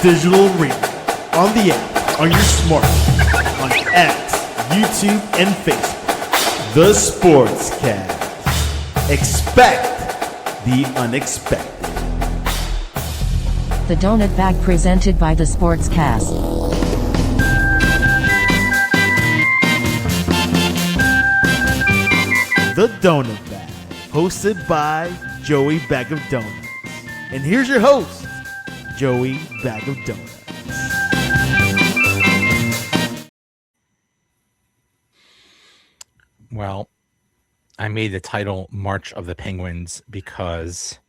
digital arena, on the app, on your smartphone, on X, YouTube, and Facebook. The Sportscast. Expect the unexpected. The Donut Bag presented by The Sportscast. The Donut Bag, hosted by Joey Bag of Donuts. And here's your host, Joey Bag of Donuts. Well, I made the title March of the Penguins because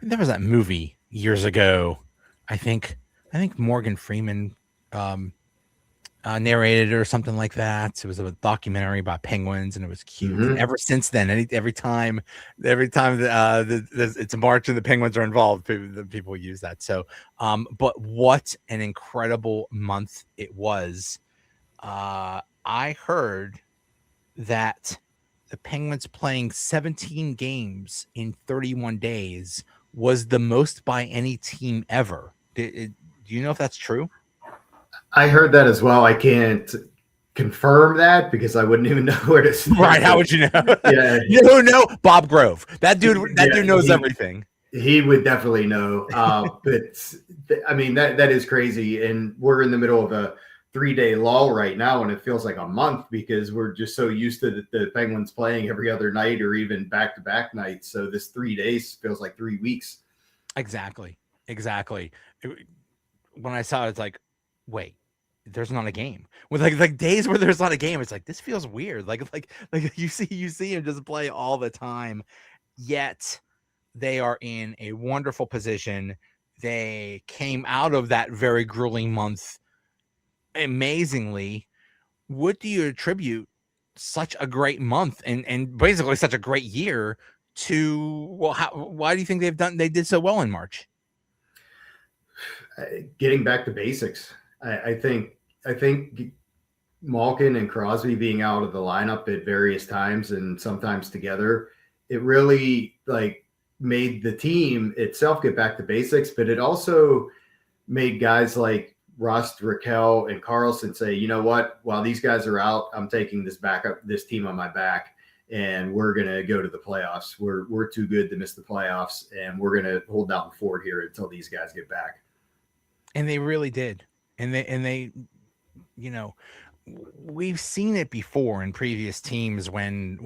there was that movie years ago. I think Morgan Freeman narrated it or something like that. It was a documentary about penguins, and it was cute. Mm-hmm. Ever since then, every time it's a March and the Penguins are involved, people use that. So, but what an incredible month it was. I heard that the Penguins playing 17 games in 31 days was the most by any team ever. Do you know if that's true? I heard that as well. I can't confirm that because I wouldn't even know where to start. Right? How would you know? Yeah, You know Bob Grove. That dude knows everything. He would definitely know. But I mean that is crazy, and we're in the middle of a 3-day lull right now, and it feels like a month because we're just so used to the Penguins playing every other night or even back-to-back nights. So this 3 days feels like 3 weeks. Exactly. When I saw it, it's like, wait, there's not a game. With like days where there's not a game, it's like this feels weird. Like you see him just play all the time, yet they are in a wonderful position. They came out of that very grueling month amazingly. What do you attribute such a great month and basically such a great year to? Well, why do you think they did so well in March? Getting back to basics. I think Malkin and Crosby being out of the lineup at various times and sometimes together, it really made the team itself get back to basics, but it also made guys like Rust, Raquel, and Carlson say, you know what, while these guys are out, I'm taking this team on my back, and we're going to go to the playoffs. We're too good to miss the playoffs, and we're going to hold down the fort here until these guys get back. And they really did. And they, we've seen it before in previous teams when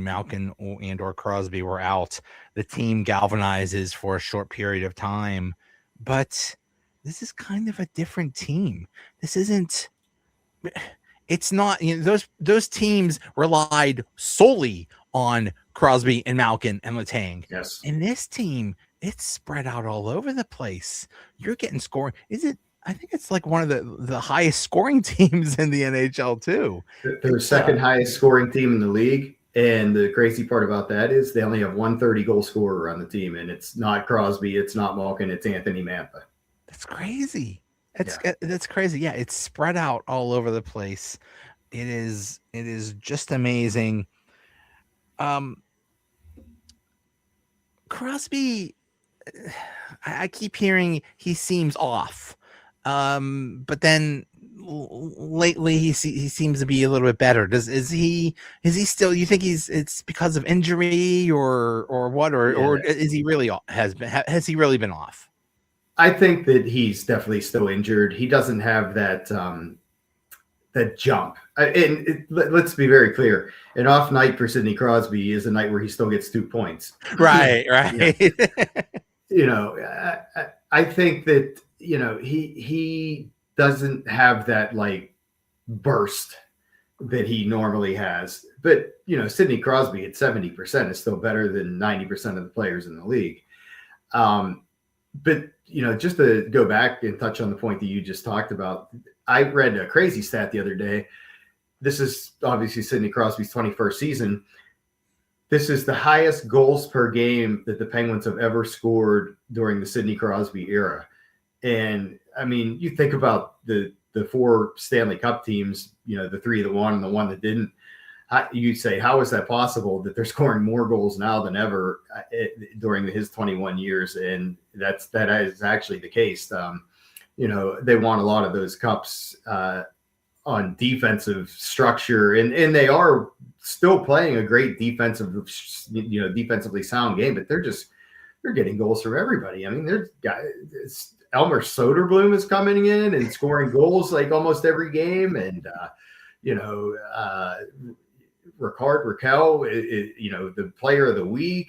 Malkin and or Crosby were out, the team galvanizes for a short period of time, but this is kind of a different team. It's not, those teams relied solely on Crosby and Malkin and Letang. Yes. And this team, it's spread out all over the place. You're getting scoring. I think it's like one of the highest scoring teams in the NHL too. They're the second highest scoring team in the league. And the crazy part about that is they only have 130 goal scorer on the team. And it's not Crosby. It's not Malkin. It's Anthony Mantha. That's crazy. That's crazy. Yeah. It's spread out all over the place. It is just amazing. Crosby, I keep hearing he seems off. But then lately he seems to be a little bit better. Is he still, you think it's because of injury or what, or is he really has he really been off? I think that he's definitely still injured. He doesn't have that jump. Let's be very clear. An off night for Sidney Crosby is a night where he still gets 2 points. Right. I think that, he doesn't have that burst that he normally has. But, Sidney Crosby at 70% is still better than 90% of the players in the league. But, just to go back and touch on the point that you just talked about, I read a crazy stat the other day. This is obviously Sidney Crosby's 21st season. This is the highest goals per game that the Penguins have ever scored during the Sidney Crosby era. And, I mean, you think about the 4 Stanley Cup teams, the 3 that won and the 1 that didn't. you say, how is that possible that they're scoring more goals now than ever during his 21 years? And that is actually the case. They won a lot of those cups on defensive structure, and they are still playing a great defensively sound game, but they're getting goals from everybody. I mean, there's guys. Elmer Soderblom is coming in and scoring goals like almost every game, and Ricard Raquel, the player of the week,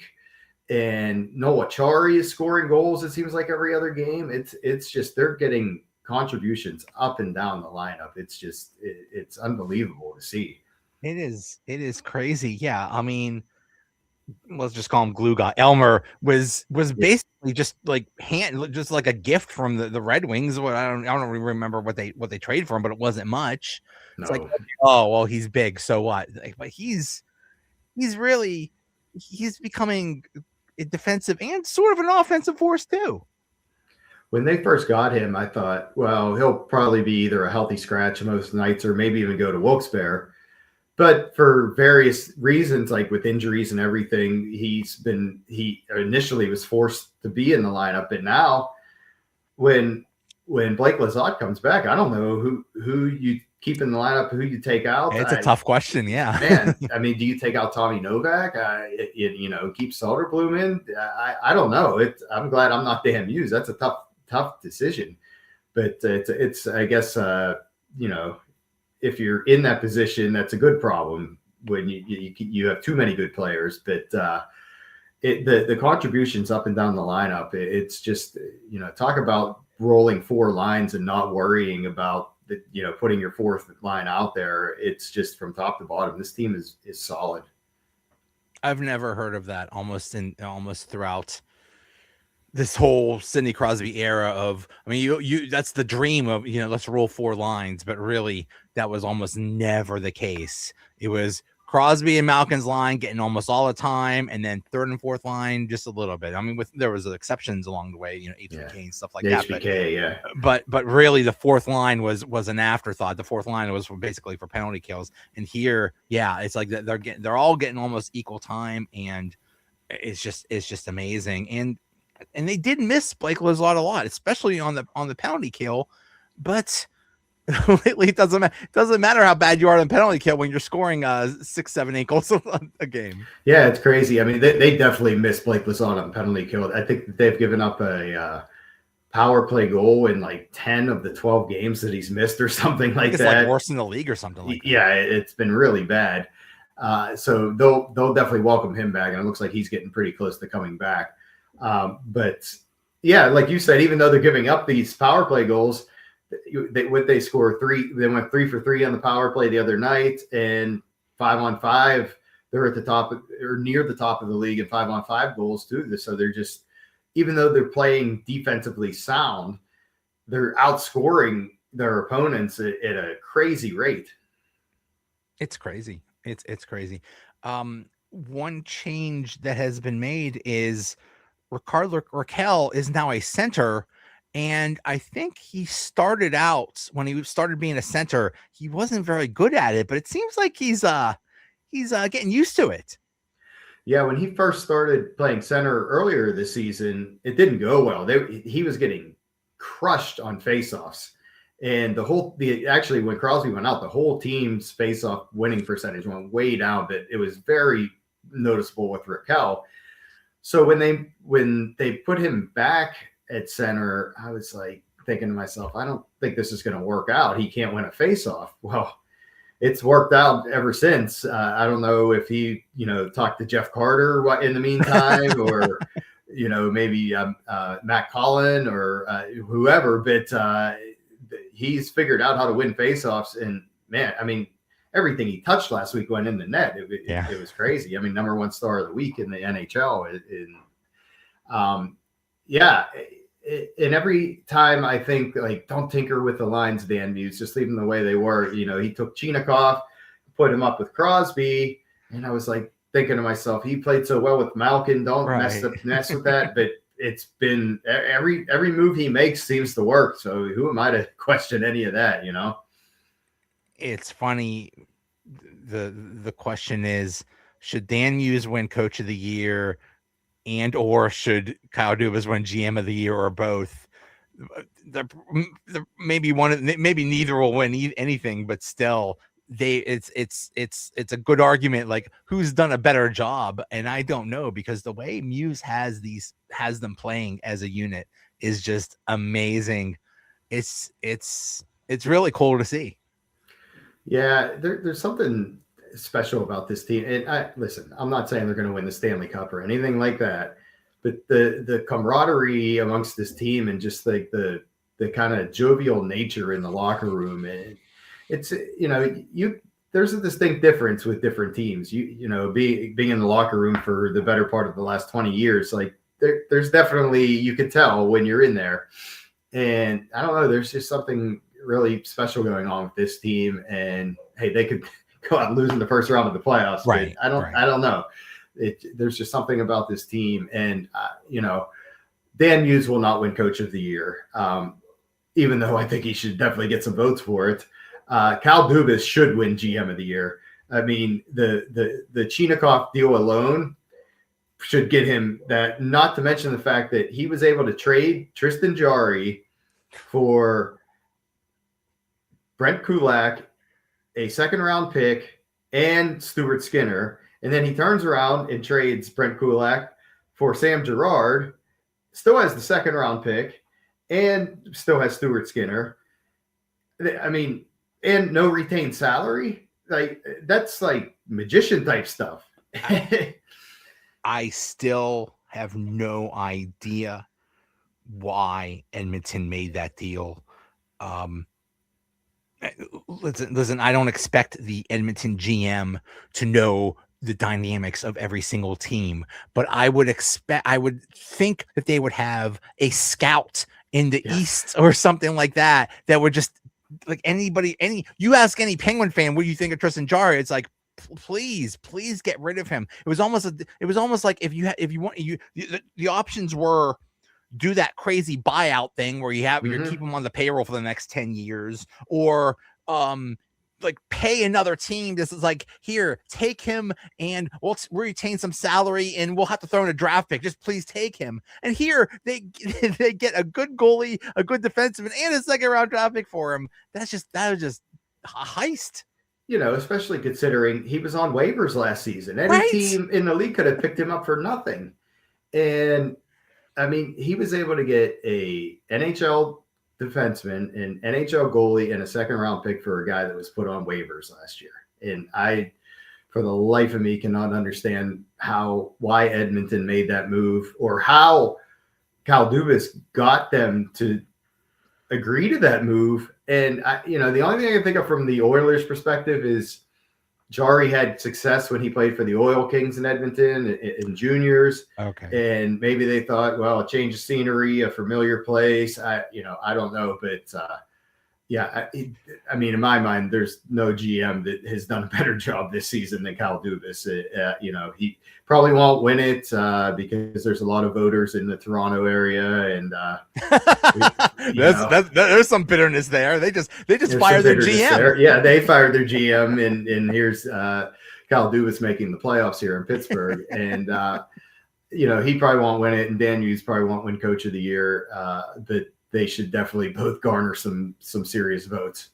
and Noah Chari is scoring goals. It seems like every other game. It's just they're getting contributions up and down the lineup. It's unbelievable to see. It is crazy. Yeah, I mean, let's just call him glue guy. Elmer was basically just like a gift from the Red Wings. I don't really remember what they traded for him, but it wasn't much. No. It's like, oh well, he's big, so what? But he's becoming a defensive and sort of an offensive force too. When they first got him, I thought, well, he'll probably be either a healthy scratch most nights or maybe even go to Wilkes-Barre. But for various reasons, like with injuries and everything, he initially was forced to be in the lineup. But now when Blake Lizotte comes back, I don't know who you keep in the lineup, who you take out. It's a tough question. Yeah. Man, I mean, do you take out Tommy Novak? Keep Soderblom in? I don't know. I'm glad I'm not Dan Muse. That's a tough decision. But it's I guess, if you're in that position, that's a good problem when you have too many good players. But the contributions up and down the lineup, it's just, talk about rolling four lines and not worrying about putting your fourth line out there. It's just from top to bottom. This team is solid. I've never heard of that almost throughout this whole Sidney Crosby era of, I mean, you that's the dream of, let's roll four lines, but really that was almost never the case. It was Crosby and Malkin's line getting almost all the time, and then third and fourth line just a little bit. I mean, there was exceptions along the way, HBK and stuff like that. HBK, but really the fourth line was an afterthought. The fourth line was basically for penalty kills, and here, it's like they're all getting almost equal time, and it's just amazing. And they did miss Blake Lizotte a lot, especially on the penalty kill. But lately, it doesn't matter how bad you are on the penalty kill when you're scoring 6, 7, 8 goals a game. Yeah, it's crazy. I mean, they definitely missed Blake Lizotte on the penalty kill. I think they've given up a power play goal in like 10 of the 12 games that he's missed or something like that. Like worse in the league or something like that. Yeah, it's been really bad. So they'll definitely welcome him back, and it looks like he's getting pretty close to coming back. But yeah, like you said, even though they're giving up these power play goals, they score 3. They went 3 for 3 on the power play the other night, and 5-on-5. They're at the top or near the top of the league in 5-on-5 goals too. So they're just, even though they're playing defensively sound, they're outscoring their opponents at a crazy rate. It's crazy. It's crazy. One change that has been made is Ricard Raquel is now a center, and I think he started out when he started being a center, he wasn't very good at it, but it seems like he's getting used to it. Yeah, when he first started playing center earlier this season, it didn't go well. He was getting crushed on faceoffs, and actually when Crosby went out, the whole team's faceoff winning percentage went way down. But it was very noticeable with Raquel. So when they put him back at center, I was like thinking to myself, I don't think this is going to work out. He can't win a faceoff. Well, it's worked out ever since. I don't know if he, talked to Jeff Carter in the meantime, or, maybe Matt Collin or whoever, but he's figured out how to win faceoffs. And man, I mean, everything he touched last week went in the net. It was crazy. I mean, number one star of the week in the NHL. And every time I think, like, don't tinker with the lines, Dan Muse, just leave them the way they were. He took Chinakov, put him up with Crosby, and I was like thinking to myself, he played so well with Malkin. Don't mess with that. But it's been every move he makes seems to work. So who am I to question any of that? It's funny. the question is, should Dan Muse win Coach of the Year, and or should Kyle Dubas win GM of the Year, or both? Maybe maybe neither will win anything, but still, it's a good argument. Like, who's done a better job? And I don't know, because the way Muse has them playing as a unit is just amazing. It's really cool to see. Yeah, there's something special about this team. And I'm not saying they're going to win the Stanley Cup or anything like that, but the camaraderie amongst this team, and just like the kind of jovial nature in the locker room, and it's, there's a distinct difference with different teams. Being in the locker room for the better part of the last 20 years, like there's definitely, you can tell when you're in there. And I don't know, there's just something really special going on with this team. And hey, they could go out and lose in the first round of the playoffs. Right. I don't know. There's just something about this team. And, Dan Muse will not win Coach of the Year, even though I think he should definitely get some votes for it. Kyle Dubas should win GM of the Year. I mean, the Chinakhov deal alone should get him that, not to mention the fact that he was able to trade Tristan Jarry for Brent Kulak, a second-round pick, and Stuart Skinner. And then he turns around and trades Brent Kulak for Sam Girard, still has the second-round pick, and still has Stuart Skinner. I mean, and no retained salary. Like, that's like magician-type stuff. I still have no idea why Edmonton made that deal. Listen, I don't expect the Edmonton GM to know the dynamics of every single team, but I would think that they would have a scout in the East or something like that would just, like, you ask any Penguin fan, what do you think of Tristan Jarry? It's like, please get rid of him. It was almost like the options were, do that crazy buyout thing where you keep him on the payroll for the next 10 years, or like pay another team. This is like, here, take him and we'll retain some salary and we'll have to throw in a draft pick. Just please take him. And here they get a good goalie, a good defenseman, and a second round draft pick for him. That was just a heist. Especially considering he was on waivers last season. Any team in the league could have picked him up for nothing. And I mean, he was able to get a NHL defenseman, an NHL goalie, and a second round pick for a guy that was put on waivers last year. And I, for the life of me, cannot understand why Edmonton made that move, or how Kyle Dubas got them to agree to that move. And the only thing I can think of from the Oilers' perspective is Jarry had success when he played for the Oil Kings in Edmonton in juniors. Okay. And maybe they thought, well, a change of scenery, a familiar place. I don't know. But I mean, in my mind, there's no GM that has done a better job this season than Kyle Dubas. He probably won't win it because there's a lot of voters in the Toronto area. And there's some bitterness there. They just fired their GM. There. Yeah, they fired their GM, and here's Kyle Dubas making the playoffs here in Pittsburgh. And he probably won't win it, and Dan Muse probably won't win Coach of the Year. But they should definitely both garner some serious votes.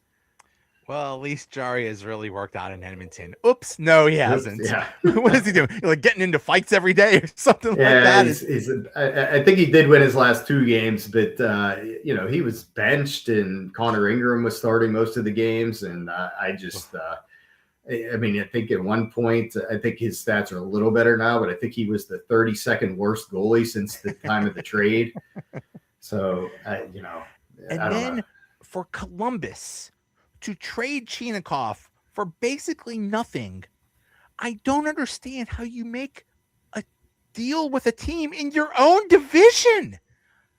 Well, at least Jarry has really worked out in Edmonton. Oops, no, he hasn't. Yeah. What is he doing? Like getting into fights every day or something like that? I think he did win his last 2 games, but he was benched, and Connor Ingram was starting most of the games, and I think at one point, I think his stats are a little better now, but I think he was the 32nd worst goalie since the time of the trade. So, I don't know. For Columbus to trade Chinakhov for basically nothing, I don't understand how you make a deal with a team in your own division.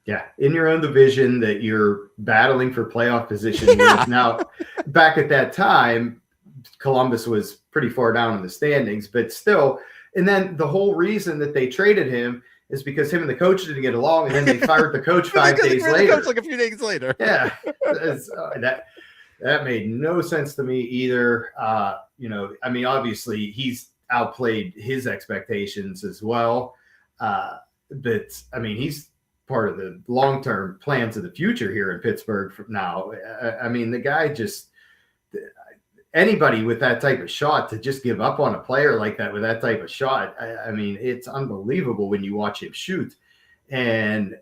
Yeah, in your own division that you're battling for playoff position. Yeah. Now, back at that time, Columbus was pretty far down in the standings, but still. And then the whole reason that they traded him is because him and the coach didn't get along, and then they fired the coach 5 days later. Coach like a few days later. Yeah, That made no sense to me either. I mean, obviously he's outplayed his expectations as well. But I mean, he's part of the long-term plans of the future here in Pittsburgh from now. I mean, the guy just anybody with that type of shot to just give up on a player like that with that type of shot. I mean, it's unbelievable when you watch him shoot. And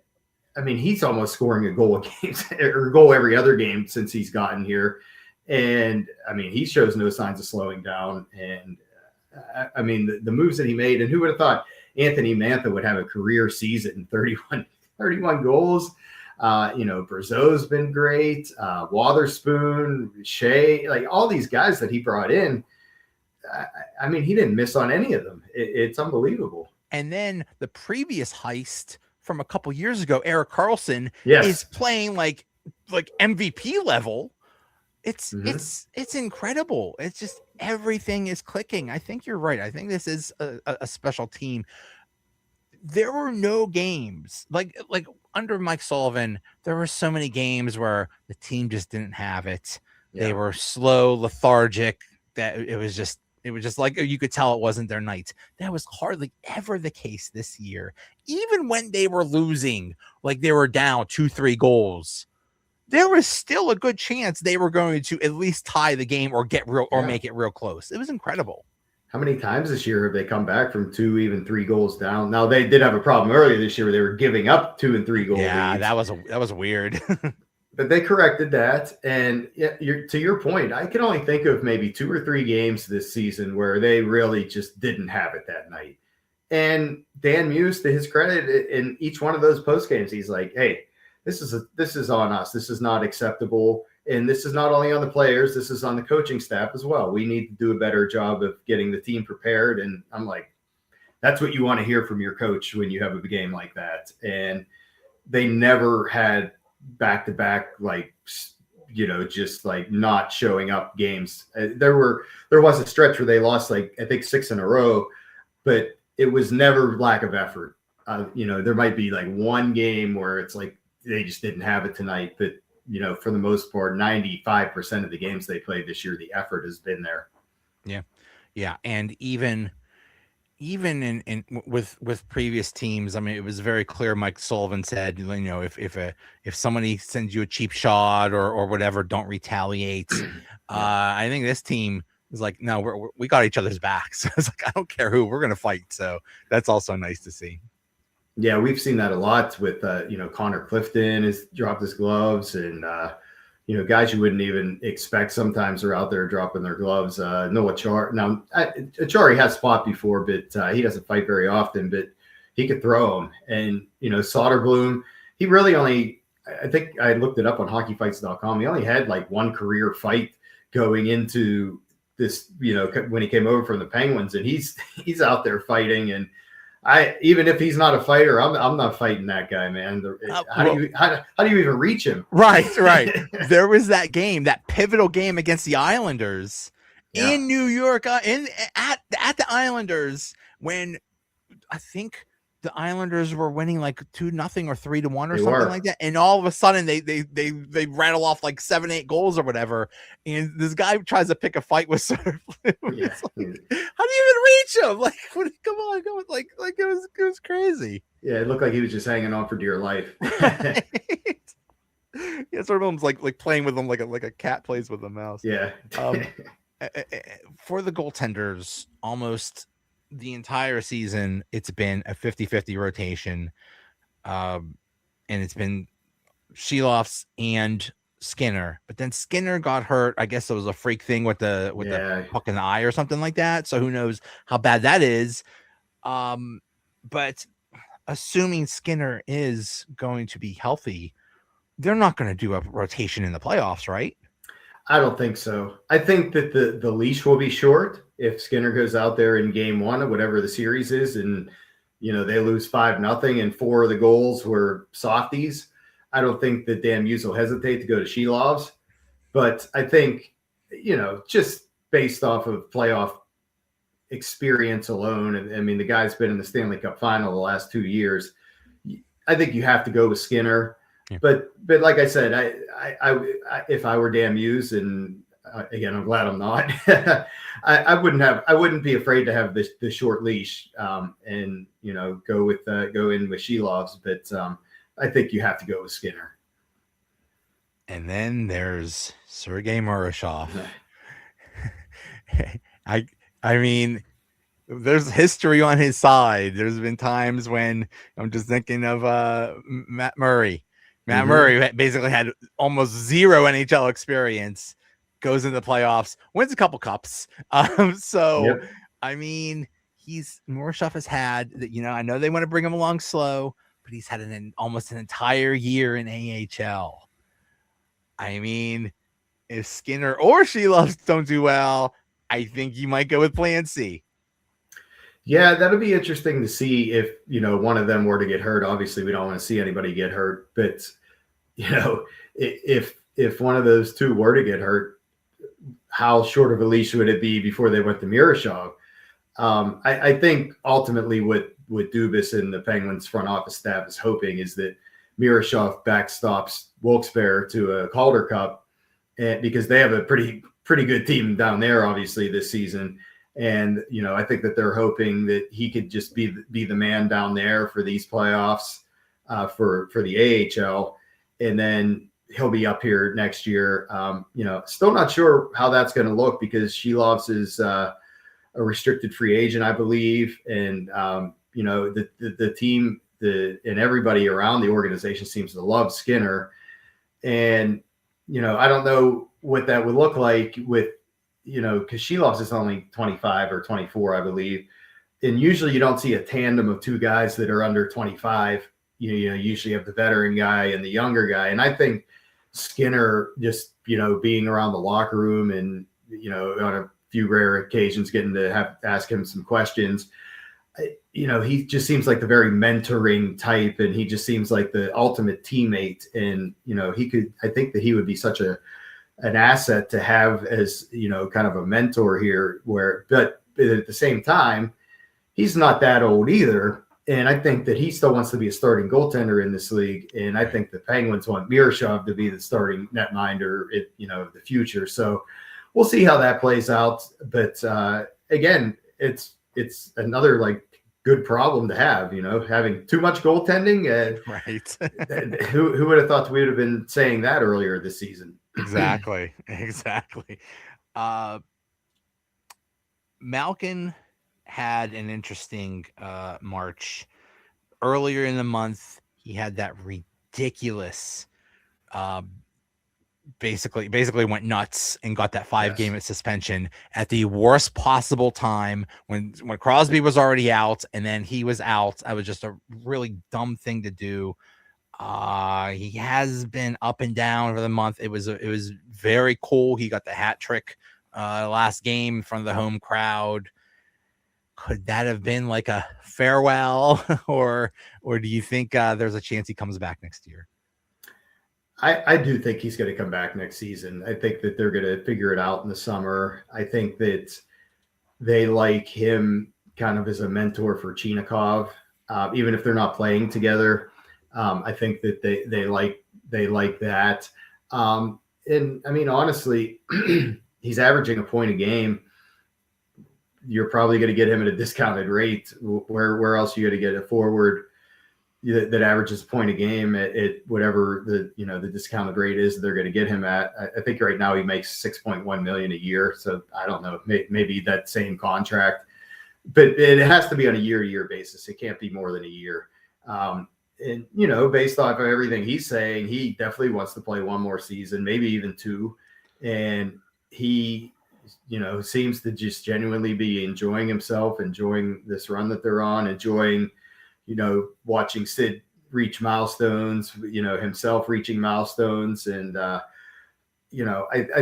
I mean, he's almost scoring a goal a game or a goal every other game since he's gotten here. And I mean, he shows no signs of slowing down. And I mean, the moves that he made, and who would have thought Anthony Mantha would have a career season, 31 goals. Brazeau's been great. Wotherspoon, Shea, like all these guys that he brought in. I mean, he didn't miss on any of them. It's unbelievable. And then the previous heist from a couple years ago, Erik Karlsson is playing like MVP level. It's incredible. It's just everything is clicking. I think you're right. I think this is a special team. There were no games like under Mike Sullivan. There were so many games where the team just didn't have it. Yeah. They were slow, lethargic. That it was just like you could tell it wasn't their night. That was hardly ever the case this year. Even when they were losing, like they were down 2-3 goals, there was still a good chance they were going to at least tie the game or make it real close. It was incredible. How many times this year have they come back from 2, even 3 goals down? Now they did have a problem earlier this year where they were giving up 2 and 3 goals. Yeah, leads. that was weird. But they corrected that. And to your point, I can only think of maybe 2 or 3 games this season where they really just didn't have it that night. And Dan Muse, to his credit, in each one of those post games, he's like, "Hey, this is on us. This is not acceptable. And this is not only on the players, this is on the coaching staff as well. We need to do a better job of getting the team prepared." And I'm like, that's what you want to hear from your coach when you have a game like that. And they never had back-to-back, just like not showing up games. There was a stretch where they lost, I think 6 in a row, but it was never lack of effort. There might be like one game where it's like they just didn't have it tonight, but for the most part, 95% of the games they played this year, the effort has been there. Yeah. And even in with previous teams, I mean, it was very clear. Mike Sullivan said, if somebody sends you a cheap shot or whatever, don't retaliate. I think this team is like, no, we got each other's backs. So it's like, I don't care who, we're going to fight. So that's also nice to see. Yeah, we've seen that a lot with, Connor Clifton has dropped his gloves, and, guys you wouldn't even expect sometimes are out there dropping their gloves. Noah Achari. Now, Achari has fought before, but he doesn't fight very often, but he could throw them. And, Soderblom, he really only, I think I looked it up on hockeyfights.com. He only had like one career fight going into this, when he came over from the Penguins, and he's out there fighting. And even if he's not a fighter, I'm not fighting that guy, man. How do you even reach him? Right. There was that game, that pivotal game against the Islanders in New York, at the Islanders, when I think the Islanders were winning like 2-0 or 3-1 or something like that, and all of a sudden they rattle off like 7-8 goals or whatever, and this guy tries to pick a fight with Surf. How do you even reach him? Like, come on, like it was crazy. Yeah, it looked like he was just hanging on for dear life. Right. Yeah, sort of like playing with them like a cat plays with a mouse. Yeah. For the goaltenders, almost the entire season, it's been a 50-50 rotation. And it's been Sheloffs and Skinner. But then Skinner got hurt. I guess it was a freak thing with the puck in the eye or something like that. So who knows how bad that is. But assuming Skinner is going to be healthy, they're not going to do a rotation in the playoffs, right? I don't think so. I think that the leash will be short if Skinner goes out there in game 1 of whatever the series is, and they lose 5-0 and 4 of the goals were softies. I don't think that Dan Muse will hesitate to go to Shelovs, but I think just based off of playoff experience alone, and I mean the guy's been in the Stanley Cup final the last 2 years, I think you have to go with Skinner. Yeah. But like I said, I if I were Dan Muse, and again, I'm glad I'm not. I wouldn't be afraid to have the short leash, and go in with Shelovs, but I think you have to go with Skinner. And then there's Sergei Murashov. I mean, there's history on his side. There's been times when I'm just thinking of Matt Murray. Matt Murray basically had almost zero NHL experience, goes into the playoffs, wins a couple cups. Yep. I mean, Murashov has had that. I know they want to bring him along slow, but he's had almost an entire year in AHL. I mean, if Skinner or Shelovs don't do well, I think you might go with Plan C. Yeah, that'll be interesting to see if one of them were to get hurt. Obviously, we don't want to see anybody get hurt, but if one of those two were to get hurt, how short of a leash would it be before they went to Murashov? I think ultimately what Dubas and the Penguins front office staff is hoping is that Murashov backstops Wilkes-Barre to a Calder Cup, and because they have a pretty good team down there, obviously this season. And I think that they're hoping that he could just be the man down there for these playoffs, for the AHL, and then he'll be up here next year. Still not sure how that's going to look because Shelovs is a restricted free agent, I believe, and the team, and everybody around the organization seems to love Skinner, and I don't know what that would look like with. Because Shelovs is only 25 or 24, I believe. And usually you don't see a tandem of two guys that are under 25. You usually have the veteran guy and the younger guy. And I think Skinner just, being around the locker room and, on a few rare occasions getting to ask him some questions, he just seems like the very mentoring type, and he just seems like the ultimate teammate. And, I think that he would be such an asset to have as kind of a mentor here, but at the same time, he's not that old either. And I think that he still wants to be a starting goaltender in this league. And I think the Penguins want Murashov to be the starting netminder the future. So we'll see how that plays out. But again, it's another good problem to have, having too much goaltending. Right. Who would have thought we would have been saying that earlier this season? Exactly. Malkin had an interesting March. Earlier in the month, he had that ridiculous basically went nuts and got that 5-game suspension at the worst possible time when Crosby was already out and then he was out. That was just a really dumb thing to do. He has been up and down over the month. It was very cool. He got the hat trick last game in front of the home crowd. Could that have been like a farewell, or do you think there's a chance he comes back next year? I do think he's going to come back next season. I think that they're going to figure it out in the summer. I think that they like him kind of as a mentor for Chinakhov, even if they're not playing together. I think that they like that. And I mean, honestly, he's averaging a point a game. You're probably going to get him at a discounted rate. Where else are you going to get a forward that averages a point a game at whatever the discounted rate is that they're going to get him at? I think right now he makes $6.1 million a year. So I don't know, maybe that same contract, but it has to be on a year-to-year basis. It can't be more than a year. And, based off of everything he's saying, he definitely wants to play one more season, maybe even two. And he, seems to just genuinely be enjoying himself, enjoying this run that they're on, enjoying, watching Sid reach milestones, himself reaching milestones. And, I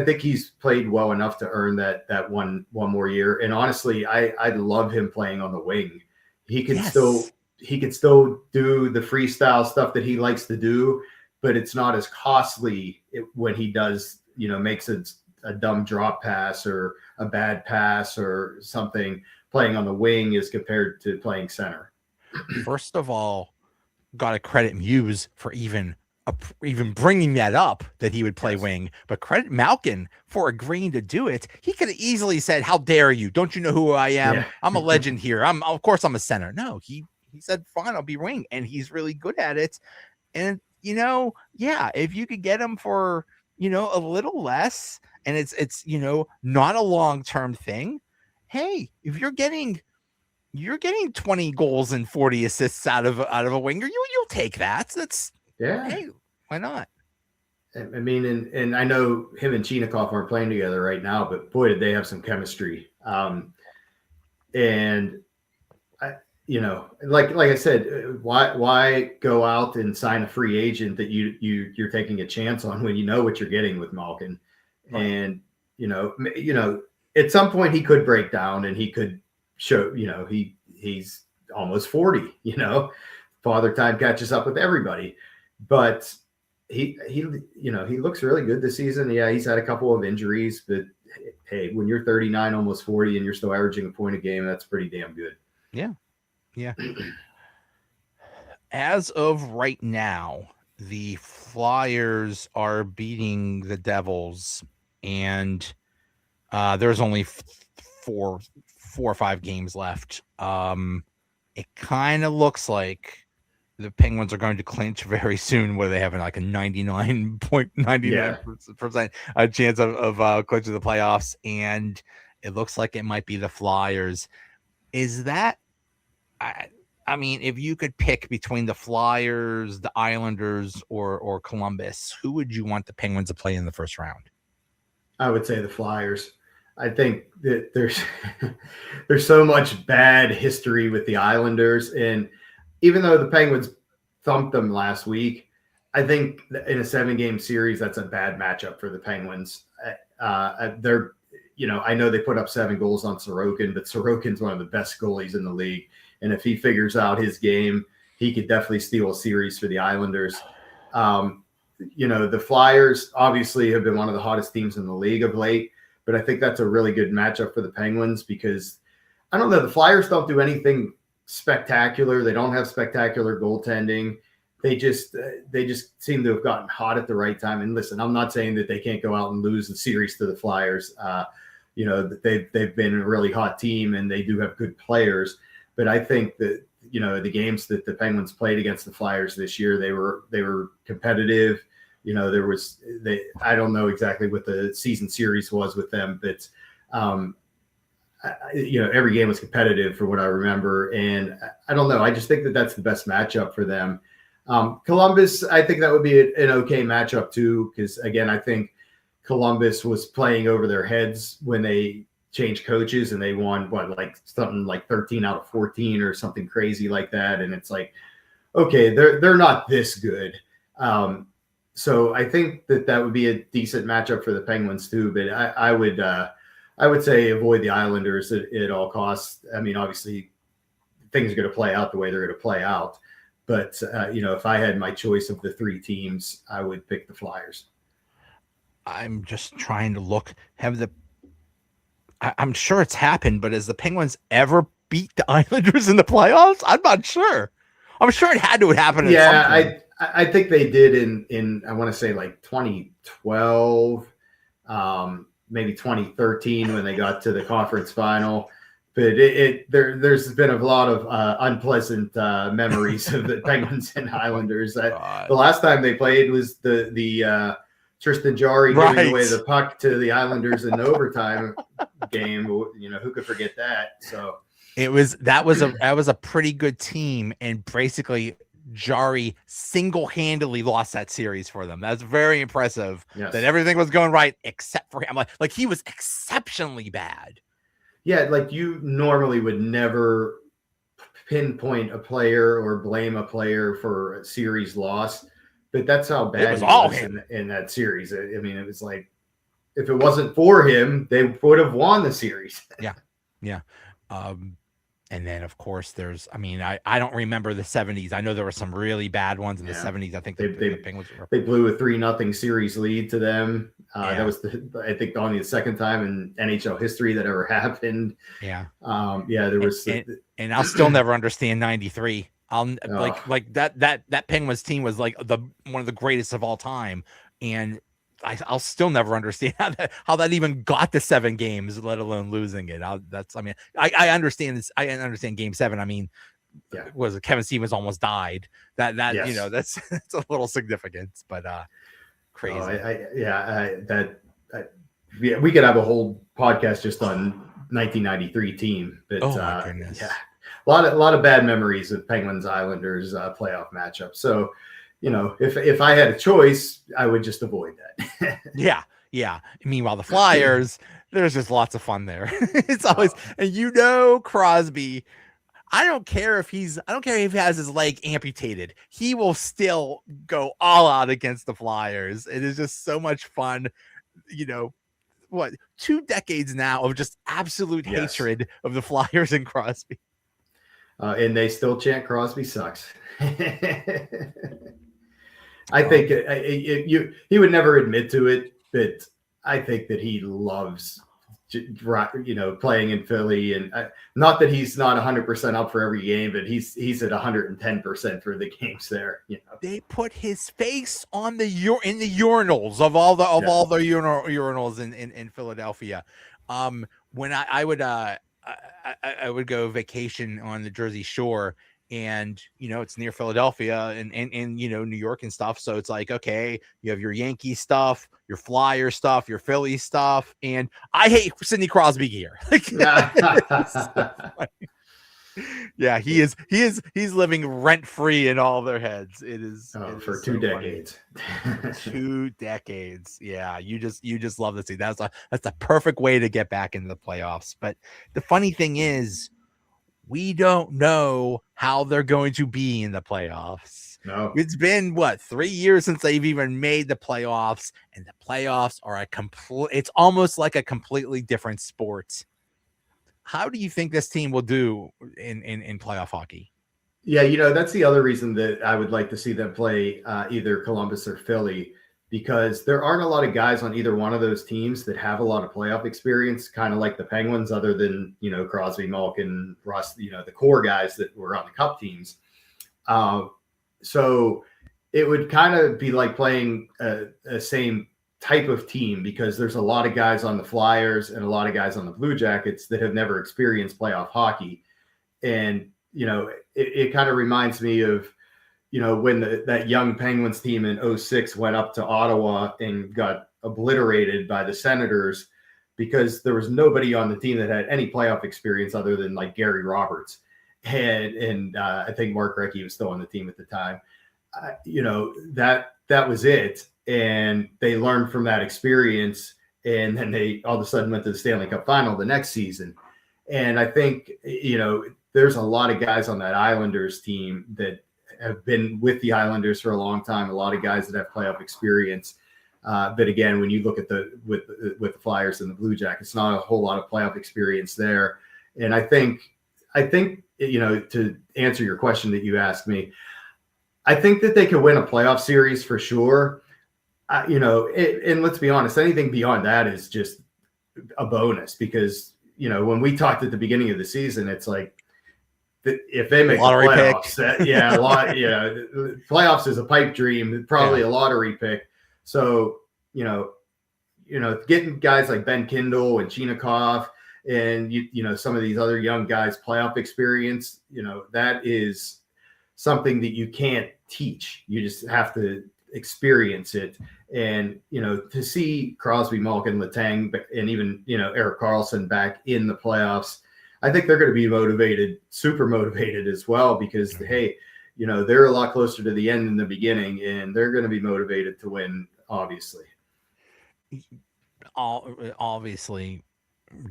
think he's played well enough to earn that one more year. And honestly, I love him playing on the wing. He can still do the freestyle stuff that he likes to do, but it's not as costly when he does, makes a dumb drop pass or a bad pass or something playing on the wing as compared to playing center. First of all, got to credit Muse for even even bringing that up that he would play Yes. wing, but credit Malkin for agreeing to do it. He could have easily said, "How dare you? Don't you know who I am? Yeah. I'm a legend here. Of course I'm a center." No, he said, "Fine, I'll be wing," and he's really good at it. And yeah, if you could get him for a little less, and it's not a long-term thing. Hey, if you're getting 20 goals and 40 assists out of a winger, you'll take that. That's Yeah. hey, why not? I mean, and I know him and Chinikov aren't playing together right now, but boy, did they have some chemistry. And like I said, why go out and sign a free agent that you're taking a chance on when you know what you're getting with Malkin? Right. And at some point he could break down and he could show, he's almost 40. Father time catches up with everybody, but he looks really good this season. Yeah, he's had a couple of injuries, but hey, when you're 39, almost 40, and you're still averaging a point a game, that's pretty damn good. Yeah. As of right now, the Flyers are beating the Devils, and there's only four or five games left. It kind of looks like the Penguins are going to clinch very soon, where they have like a 99.99% chance of clinching the playoffs, and it looks like it might be the Flyers. Is that? I mean, if you could pick between the Flyers, the Islanders, or Columbus, who would you want the Penguins to play in the first round? I would say the Flyers. I think that there's so much bad history with the Islanders, and even though the Penguins thumped them last week, I think in a 7-game series that's a bad matchup for the Penguins. They're I know they put up 7 goals on Sorokin, but Sorokin's one of the best goalies in the league. And if he figures out his game, he could definitely steal a series for the Islanders. The Flyers obviously have been one of the hottest teams in the league of late, but I think that's a really good matchup for the Penguins because I don't know, the Flyers don't do anything spectacular. They don't have spectacular goaltending. They just seem to have gotten hot at the right time. And listen, I'm not saying that they can't go out and lose the series to the Flyers. They've been a really hot team and they do have good players. But I think that, the games that the Penguins played against the Flyers this year, they were competitive. I don't know exactly what the season series was with them, but every game was competitive for what I remember. And I don't know. I just think that that's the best matchup for them. Columbus, I think that would be an okay matchup too, because again, I think Columbus was playing over their heads when they changed coaches and they won something like 13 out of 14 or something crazy like that. And it's like, okay, they're not this good. So I think that would be a decent matchup for the Penguins too. But I would say avoid the Islanders at all costs. I mean, obviously things are going to play out the way they're going to play out. But, if I had my choice of the 3 teams, I would pick the Flyers. I'm just trying to look. I'm sure it's happened, but has the Penguins ever beat the Islanders in the playoffs? I'm not sure. I'm sure it had to happen. Yeah, I think they did in I want to say like 2012, maybe 2013 when they got to the conference final. But there's been a lot of unpleasant memories of the Penguins and Islanders. The last time they played was the Tristan Jarry giving away the puck to the Islanders in overtime game. Who could forget that? So that was a pretty good team, and basically Jarry single-handedly lost that series for them. That's very impressive. Yes. That everything was going right except for him. Like he was exceptionally bad. Yeah, like you normally would never pinpoint a player or blame a player for a series loss, but that's how bad it was all him in that series. I mean, it was like if it wasn't for him, they would have won the series. Yeah. And then of course there's, I don't remember the 70s. I know there were some really bad ones in the 70s. I think the Penguins they blew a 3-0 series lead to them. That was I think only the second time in NHL history that ever happened. Yeah. There was and I'll still never understand 93. Oh, like that Penguins team was like one of the greatest of all time, and I'll still never understand how that even got to 7 games, let alone losing it. I understand this. I understand Game 7. I mean, yeah. was Kevin Stevens almost died. Yes. That's it's a little significant, but Oh, crazy. Yeah, we could have a whole podcast just on 1993 team, but Oh my goodness. yeah, a lot of bad memories of Penguins Islanders playoff matchup. So, if I had a choice, I would just avoid that. Yeah. Meanwhile, the Flyers, there's just lots of fun there. It's always, Oh, and Crosby. I don't care if he has his leg amputated. He will still go all out against the Flyers. It is just so much fun. You know, what, 2 decades now of just absolute yes. hatred of the Flyers and Crosby. And they still chant Crosby sucks. I think he would never admit to it, but I think that he loves, playing in Philly, and not that he's not 100% up for every game, but he's at 110% for the games there. They put his face on the in the urinals of all the urinals in Philadelphia. When I would go vacation on the Jersey Shore, and it's near Philadelphia and New York and stuff, so it's like, okay, you have your Yankee stuff, your Flyer stuff, your Philly stuff, and I hate Sidney Crosby gear. Yeah, he's living rent free in all their heads. It is for 2 decades. 2 decades. Yeah, you just love to see that's a perfect way to get back into the playoffs. But the funny thing is, we don't know how they're going to be in the playoffs. No, It's been 3 years since they've even made the playoffs, and the playoffs are it's almost like a completely different sport. How do you think this team will do in playoff hockey? Yeah, that's the other reason that I would like to see them play either Columbus or Philly, because there aren't a lot of guys on either one of those teams that have a lot of playoff experience, kind of like the Penguins, other than, Crosby, Malkin, Russ, the core guys that were on the Cup teams. So it would kind of be like playing a same type of team, because there's a lot of guys on the Flyers and a lot of guys on the Blue Jackets that have never experienced playoff hockey. And, it kind of reminds me of, when that young Penguins team in 2006 went up to Ottawa and got obliterated by the Senators, because there was nobody on the team that had any playoff experience other than like Gary Roberts. And I think Mark Recchi was still on the team at the time. That was it. And they learned from that experience. And then they all of a sudden went to the Stanley Cup final the next season. And I think, there's a lot of guys on that Islanders team that have been with the Islanders for a long time. A lot of guys that have playoff experience. But again, when you look at with the Flyers and the Blue Jackets, not a whole lot of playoff experience there. And I think, to answer your question that you asked me, I think that they could win a playoff series for sure. And let's be honest, anything beyond that is just a bonus, because, when we talked at the beginning of the season, it's like, if they make lottery the playoffs, playoffs is a pipe dream, probably a lottery pick. So, getting guys like Ben Kindle and Chinakhov and, some of these other young guys playoff experience, that is something that you can't teach. You just have to experience it. And, to see Crosby, Malkin, Letang, and even, Erik Karlsson back in the playoffs, I think they're going to be motivated, super motivated as well, because, hey, they're a lot closer to the end than the beginning, and they're going to be motivated to win, obviously. Obviously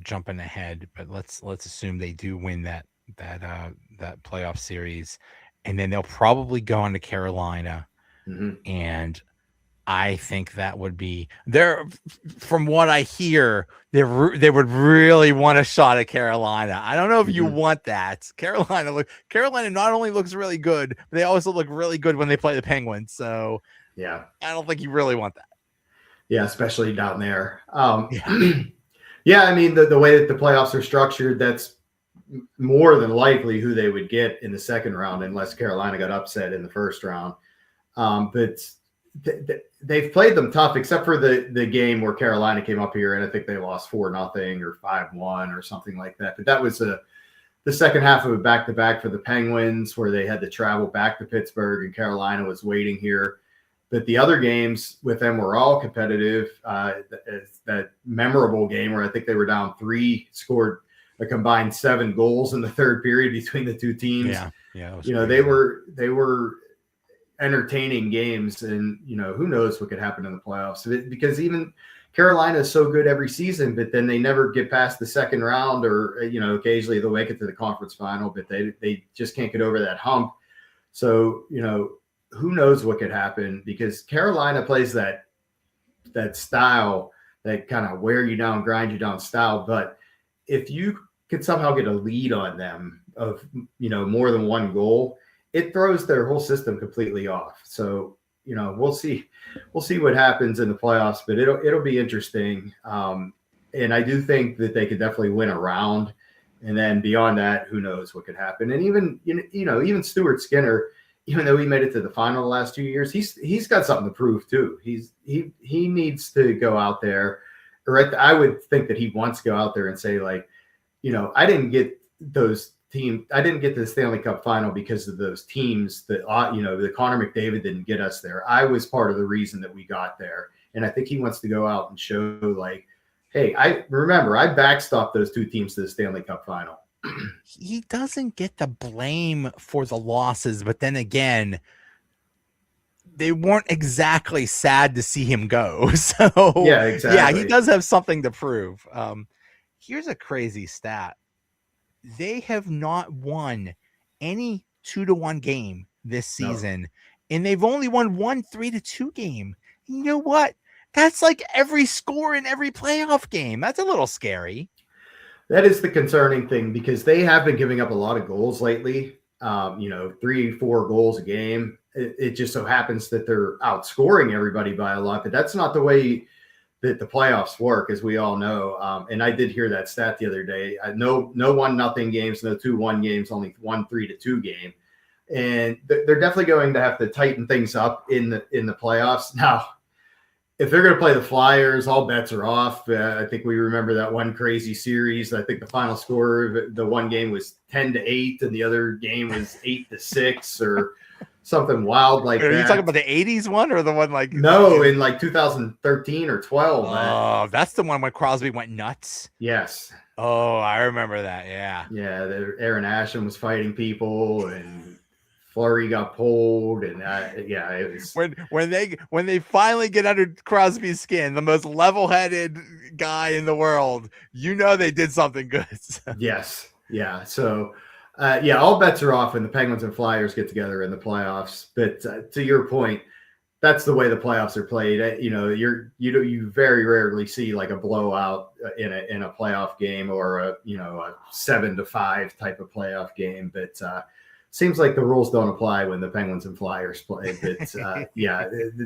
jumping ahead, but let's assume they do win that playoff series, and then they'll probably go on to Carolina. Mm-hmm. And I think that would be there. From what I hear, they would really want a shot at Carolina. I don't know if you want that. Carolina not only looks really good, but they also look really good when they play the Penguins. So yeah, I don't think you really want that. Yeah, especially down there. Yeah, I mean, the way that the playoffs are structured, that's more than likely who they would get in the second round unless Carolina got upset in the first round. But they've played them tough, except for the game where Carolina came up here, and I think they lost 4-0 or 5-1 or something like that. But that was the second half of a back-to-back for the Penguins, where they had to travel back to Pittsburgh, and Carolina was waiting here. But the other games with them were all competitive. That memorable game where I think they were down 3, scored a combined 7 goals in the third period between the two teams. Yeah. They were entertaining games, and who knows what could happen in the playoffs, because even Carolina is so good every season, but then they never get past the second round, or occasionally they'll make it to the conference final, but they just can't get over that hump. So who knows what could happen, because Carolina plays that style, that kind of wear you down, grind you down style. But if you could somehow get a lead on them of more than 1 goal, it throws their whole system completely off. So we'll see what happens in the playoffs, but it'll be interesting. And I do think that they could definitely win a round, and then beyond that, who knows what could happen. And even Stuart Skinner, even though he made it to the final the last 2 years, he's got something to prove too. He needs to go out there, or I would think that he wants to go out there and say, like, I didn't get the Stanley Cup final because of those teams that, the Connor McDavid didn't get us there. I was part of the reason that we got there. And I think he wants to go out and show, like, hey, I backstopped those 2 teams to the Stanley Cup final. He doesn't get the blame for the losses, but then again, they weren't exactly sad to see him go. So yeah, exactly. Yeah, he does have something to prove. Here's a crazy stat. They have not won any 2-1 game this season, and they've only won 1 3-2 game. You know what? That's like every score in every playoff game. That's a little scary. That is the concerning thing, because they have been giving up a lot of goals lately. 3-4 goals a game. It just so happens that they're outscoring everybody by a lot, but that's not the way that the playoffs work, as we all know. And I did hear that stat the other day. No 1-0 games, no 2-1 games, only 1 3-2 game. And they're definitely going to have to tighten things up in the playoffs. Now, if they're going to play the Flyers, all bets are off. I think we remember that one crazy series. I think the final score of the one game was 10-8, and the other game was 8-6, or something wild like that. Are you talking about the 80s one, or the one like... No, in like 2013 or 12. Oh, that's the one when Crosby went nuts. Yes. Oh, I remember that. Yeah. Yeah, Aaron Asham was fighting people, and Fleury got pulled, and it was when they finally get under Crosby's skin, the most level-headed guy in the world, they did something good. Yes, yeah. So, all bets are off when the Penguins and Flyers get together in the playoffs. But to your point, that's the way the playoffs are played. You very rarely see like a blowout in a playoff game, or a 7-5 type of playoff game, but. Seems like the rules don't apply when the Penguins and Flyers play. But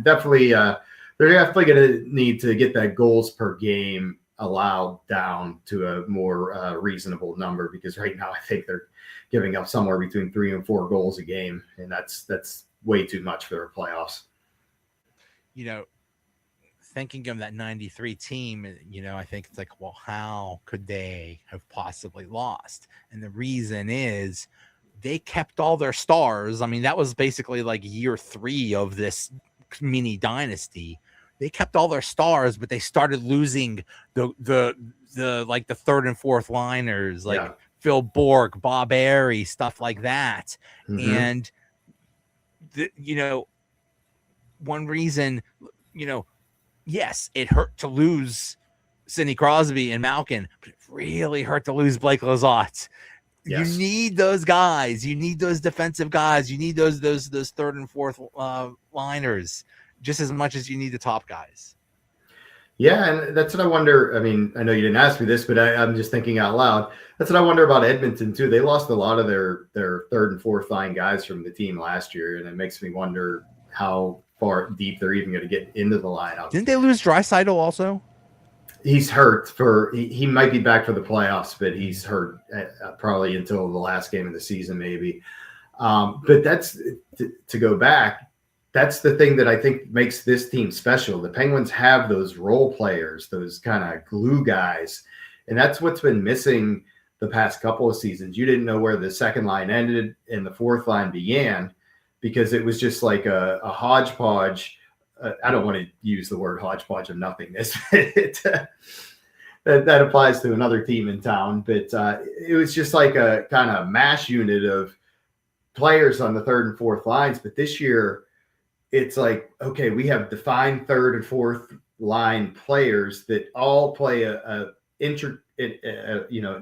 definitely, they're definitely going to need to get that goals per game allowed down to a more reasonable number, because right now I think they're giving up somewhere between 3 and 4 goals a game, and that's way too much for their playoffs. Thinking of that 93 team, I think it's like, well, how could they have possibly lost? And the reason is, they kept all their stars. I mean, that was basically like year 3 of this mini dynasty. They kept all their stars, but they started losing the third and fourth liners, like Phil Bork, Bob Airy, stuff like that. Mm-hmm. And one reason, yes, it hurt to lose Sidney Crosby and Malkin, but it really hurt to lose Blake Lizotte. Yes. You need those guys. You need those defensive guys. You need those third and fourth liners just as much as you need the top guys. Yeah, and that's what I wonder. I mean, I know you didn't ask me this, but I'm just thinking out loud. That's what I wonder about Edmonton too. They lost a lot of their third and fourth line guys from the team last year, and it makes me wonder how far deep they're even going to get into the lineup. Didn't they lose Draisaitl also? he's hurt he might be back for the playoffs, but he's hurt probably until the last game of the season, maybe. But that's to go back. That's the thing that I think makes this team special. The Penguins have those role players, those kind of glue guys, and that's what's been missing the past couple of seasons. You didn't know where the second line ended and the fourth line began because it was just like a hodgepodge. I don't want to use the word hodgepodge of nothingness. That applies to another team in town, but it was just like a kind of mash unit of players on the third and fourth lines. But this year, it's like, okay, we have defined third and fourth line players that all play an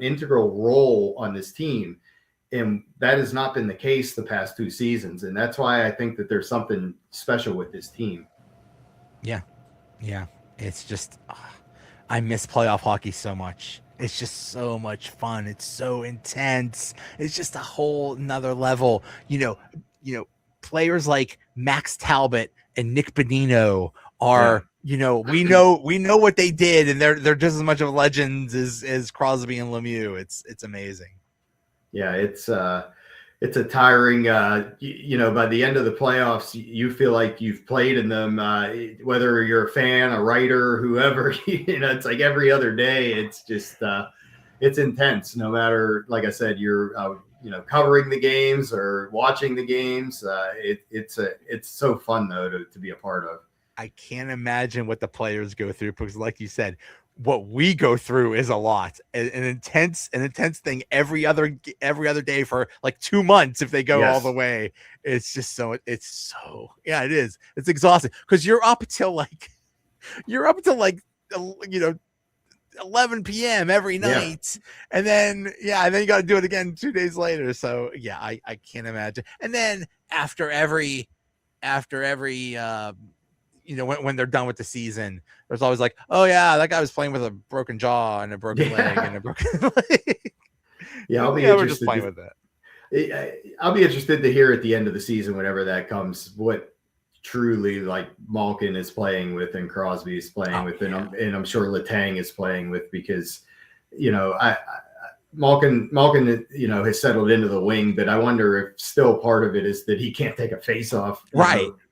integral role on this team. And that has not been the case the past 2 seasons. And that's why I think that there's something special with this team. Yeah. Yeah. It's just, I miss playoff hockey so much. It's just so much fun. It's so intense. It's just a whole nother level. Players like Max Talbot and Nick Bonino are, we know what they did, and they're just as much of legends as Crosby and Lemieux. It's amazing. Yeah, it's a tiring, by the end of the playoffs, you feel like you've played in them, whether you're a fan, a writer, whoever, it's like every other day. It's just, it's intense. No matter, like I said, you're, covering the games or watching the games. It's so fun though to be a part of. I can't imagine what the players go through because, like you said, what we go through is a lot, an intense thing every other day for like 2 months. If they go all the way, it's just it is. It's exhausting because you're up till 11 p.m. every night. And then you got to do it again 2 days later. So yeah, I can't imagine. And then after every when they're done with the season, there's always like, oh yeah, that guy was playing with a broken jaw and a broken leg and a broken leg. I'll be we're just playing with that. I'll be interested to hear at the end of the season, whenever that comes, what truly like Malkin is playing with and Crosby is playing with, and I'm sure Letang is playing with, because Malkin has settled into the wing, but I wonder if still part of it is that he can't take a face off.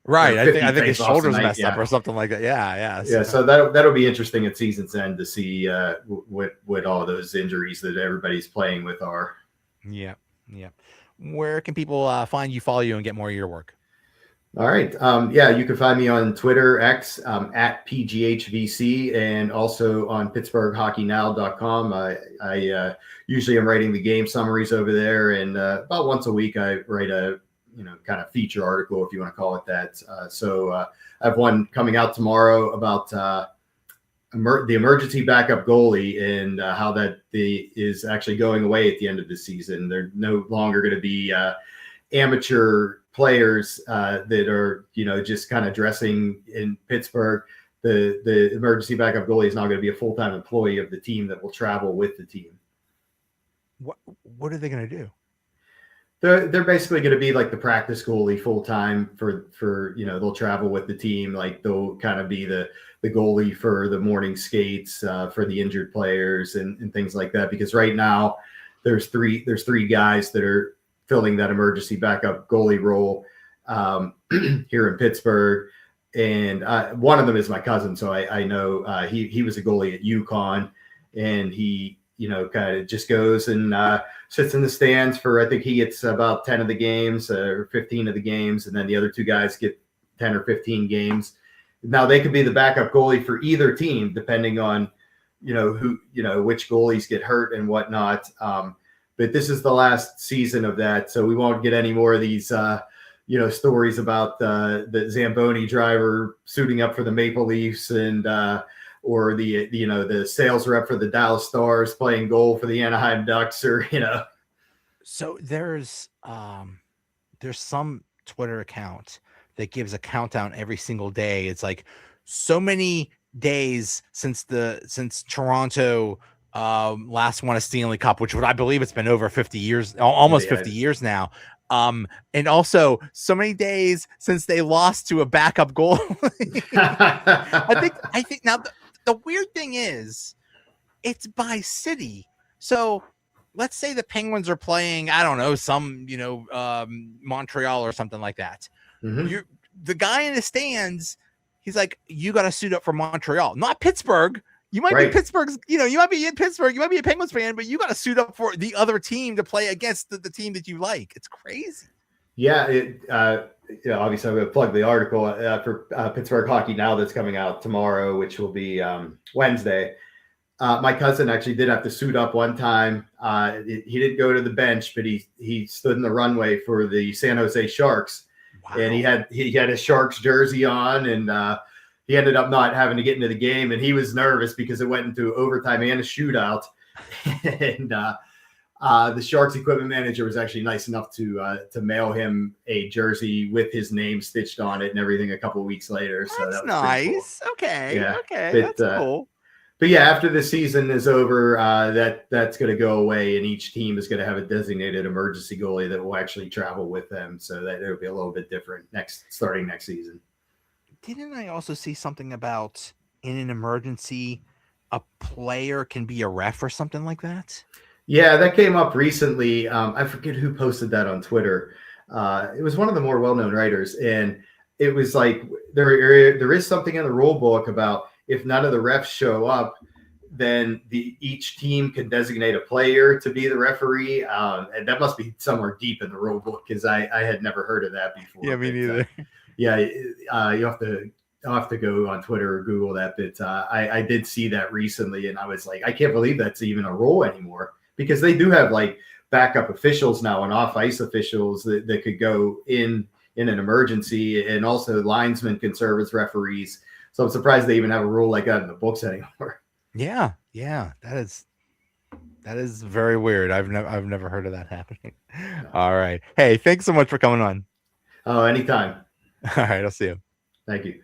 Right. I think his shoulders messed up or something like that. Yeah. So that'll be interesting at season's end to see what all those injuries that everybody's playing with are. Yeah. Where can people find you, follow you, and get more of your work? All right. You can find me on Twitter, X, at PGHVC, and also on PittsburghHockeyNow.com. I usually am writing the game summaries over there, and about once a week I write a kind of feature article, if you want to call it that. So I have one coming out tomorrow about the emergency backup goalie and how that is actually going away at the end of the season. They're no longer going to be amateur players that are just kind of dressing in Pittsburgh. The emergency backup goalie is now going to be a full-time employee of the team that will travel with the team. What are they going to do? They're basically going to be like the practice goalie full-time for they'll travel with the team. Like they'll kind of be the goalie for the morning skates for the injured players and things like that. Because right now there's three guys that are filling that emergency backup goalie role here in Pittsburgh. And one of them is my cousin. So I know he was a goalie at UConn, and he, kind of just goes and sits in the stands for, I think he gets about 10 of the games or 15 of the games. And then the other two guys get 10 or 15 games. Now they could be the backup goalie for either team, depending on, which goalies get hurt and whatnot. But this is the last season of that, so we won't get any more of these, stories about the Zamboni driver suiting up for the Maple Leafs and or the sales rep for the Dallas Stars playing goal for the Anaheim Ducks, or So there's some Twitter account that gives a countdown every single day. It's like so many days since Toronto last won a Stanley Cup, which I believe it's been over 50 years, almost 50 years now. And also so many days since they lost to a backup goal. I think now the weird thing is, it's by city. So let's say the Penguins are playing, I don't know, some, Montreal or something like that. Mhm. The guy in the stands, he's like, you got to suit up for Montreal, not Pittsburgh. You might be Right. Pittsburgh's, you might be in Pittsburgh, you might be a Penguins fan, but you got to suit up for the other team to play against the team that you like. It's crazy. Yeah, obviously I'm going to plug the article for Pittsburgh Hockey Now that's coming out tomorrow, which will be Wednesday. My cousin actually did have to suit up one time. He didn't go to the bench, but he stood in the runway for the San Jose Sharks, Wow. and he had his Sharks jersey on, and he ended up not having to get into the game, and he was nervous because it went into overtime and a shootout, and the Sharks equipment manager was actually nice enough to mail him a jersey with his name stitched on it and everything a couple of weeks later. So That's that was nice. cool. Okay. Yeah. Okay. But, That's cool. But yeah, after the season is over, that's going to go away, and each team is going to have a designated emergency goalie that will actually travel with them, so that it'll be a little bit different starting next season. Didn't I also see something about in an emergency, a player can be a ref or something like that? Yeah, that came up recently. I forget who posted that on Twitter. It was one of the more well-known writers, and it was like there is something in the rule book about if none of the refs show up, then each team can designate a player to be the referee, and that must be somewhere deep in the rule book because I had never heard of that before. Yeah, me neither. I'll have to go on Twitter or Google that. But I did see that recently, and I was like, I can't believe that's even a rule anymore, because they do have like backup officials now and off ice officials that could go in an emergency, and also linesmen can serve as referees. So I'm surprised they even have a rule like that in the books anymore. Yeah, that is very weird. I've never heard of that happening. All right. Hey, thanks so much for coming on. Oh, anytime. All right, I'll see you. Thank you.